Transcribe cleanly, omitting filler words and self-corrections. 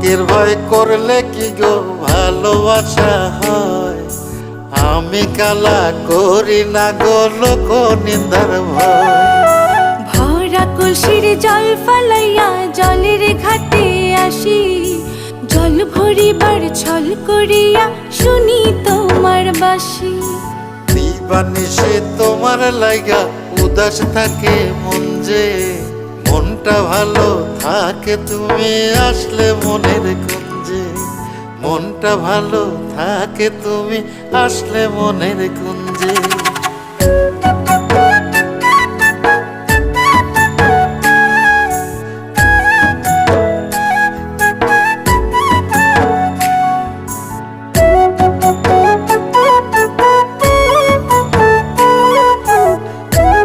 ভাগ্যের ভয় করলে কি গো ভালোবাসা হয়? আমি কালা করি না গো লোক নিন্দার ভয়। ভরা কলসির জল ফালাইয়া জলের ঘাটে আসি, জল ভরিবার ছল করিয়া শুনি তোমার বাঁশি। দিবানিশে তোমার লাইগা উদাস থাকে মন যে, মনটা ভালো থাকে তুমি আসলে মনের কুঞ্জে। মনটা ভালো থাকে তুমি আসলে মনের কুঞ্জে।